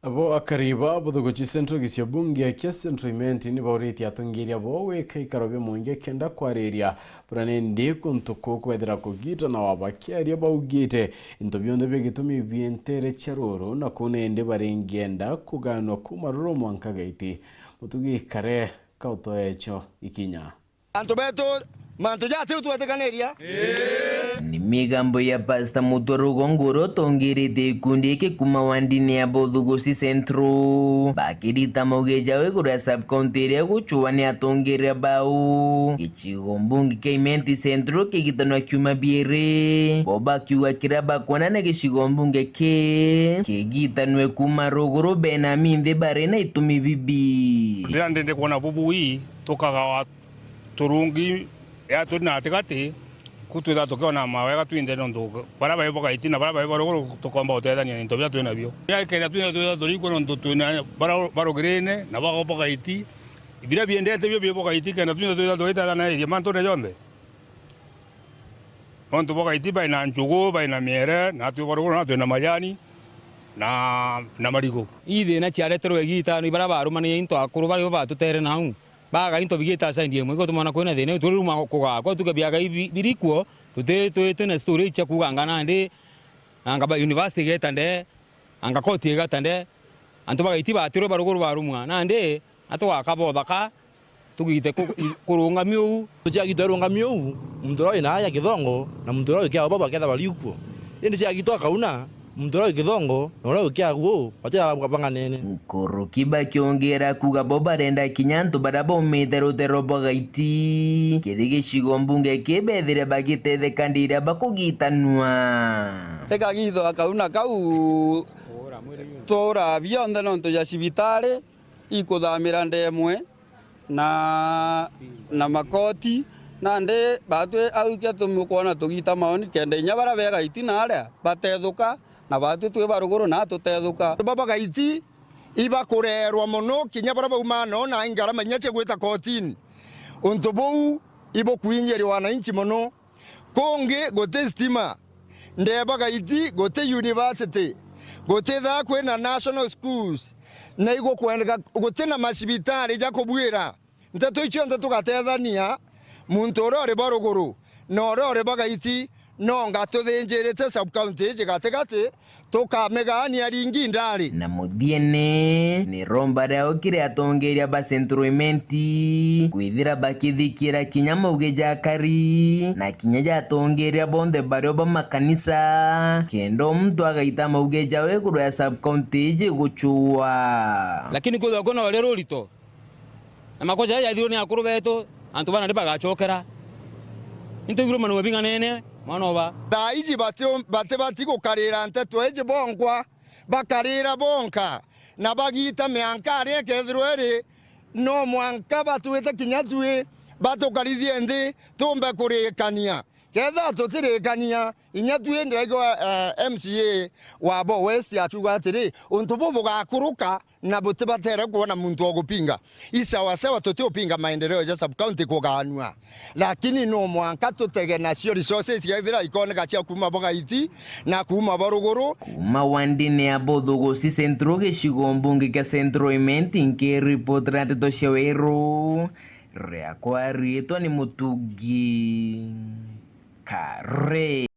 Abo akariba buthuguchi central gisio bunge kia central imenti ni bauriti atungiria bo weka ikarobe munge kenda kwareria burane ndi kuntuko kwethira kugita na wabakiaria baugite into bionde begitumi bientere charoro na kunende barengenda kuganwa kumaruro mwankagaiti mutugi kare kauto echo ikinya anto beto manto ya tu tuatekaneria ni migambo ya pasta mutoro gongoro tongirite kundike kuma wandini ya Buthuguci Centro bakirita mogeja wegura subcounty guchuani atongere bau ichigo mbungi keimenti Centro kigitanwa kiuma biere boba kiwa kiraba kwana na gishigo mbunge kigitanwe kuma rogoro bena minde barena itumi bibi ndende kuona bubui tokaga turungi ya tuna atikati kutuda tokona mawega twinde ndo para bayo bakaiti para bayo baro tokomba otedania ndo bya twina byo ya kenda twina doriko ndo twina baro grene na bago bakaiti ibira biendete byo bakaiti kenda twina doita na ya manto ne yonde onto bakaiti baina njugo baina mere na tu baro na twina majani na marigo ide na chiaretero egita ni bara baro mani into akuru bari ba tutere nau baga into bigeta sa ndie mwego tumana kwena dene turuma kuga kwa tukabiaga birikuo tute na story cha kugangana ndi anga university geta nde anga koti geta nde anto baga itiba atiro baruguru barumwa na nde ato akabo baka tugite kurunga miu tuja gitarunga miu mndoro ina ya kidongo na mndoro kia baba kia balikuo ndi cia gitoka una mndoro kidongo nora kia guo patira banganene Nkoro kiba kiongera kuga boba renda kinyanto barabo metero tero bagaiti kirige shigo mbunge kebethire bagitete kandira bakugitanwa teka githo akauna kau tora bionde nonto ya cibitari ikuthamira ndemwe na makoti na nde batwe aukia tumukona tugita maoni kende nya bara bega itina aria batethuka na batwe twe baruguru na tutethuka baba gaiti iba kurerwa muno kinya bara bauma no na ingarama nyache gwita kotini unto bou ibo kuinyeri wananchi muno konge gote stima ndeba gaiti gote university gote tha kwena national schools na igo kwenda gote na masibitari jakobwira ntato icho ntato gatethania muntu orore baruguru no orore bagaiti no ngatuthinjirite sub county jigategate tukamegani aringi ndari na muthiene ni romba rao kire atongeria ba centro imenti kwithira bakithikira kinya mugeja kari na kinya ja atongeria bonde bario ba makanisa kendo mtu agaita mugeja weguru ya sub county guchua lakini kwa kona wale rolito na makoja ya dhiro ni akuru beto antu bana ndibaga chokera into biro manu wabinga nene manoba daiji bate gukarira nteto eje bonkwa bakarira bonka na bagita meanka ari kethirweri no mwanka batuite kinyatui batukarithie ndi tumbe kurikania ketha tutirikania inyatui ndego MCA wa Bo West akiuga atiri untu bubu gakuruka na butibatere kuona muntu ogupinga isawa tutopinga maendeleo ya sub county kuganwa lakini no mwanka tutege national resources gethira ikoneka cia kuma bogaiti na kuma baruguru kuma wandini ya Buthuguci Centro gishigo mbunge kia centro imenti nke report rate to shawero rea kwa rieto ni mutugi kare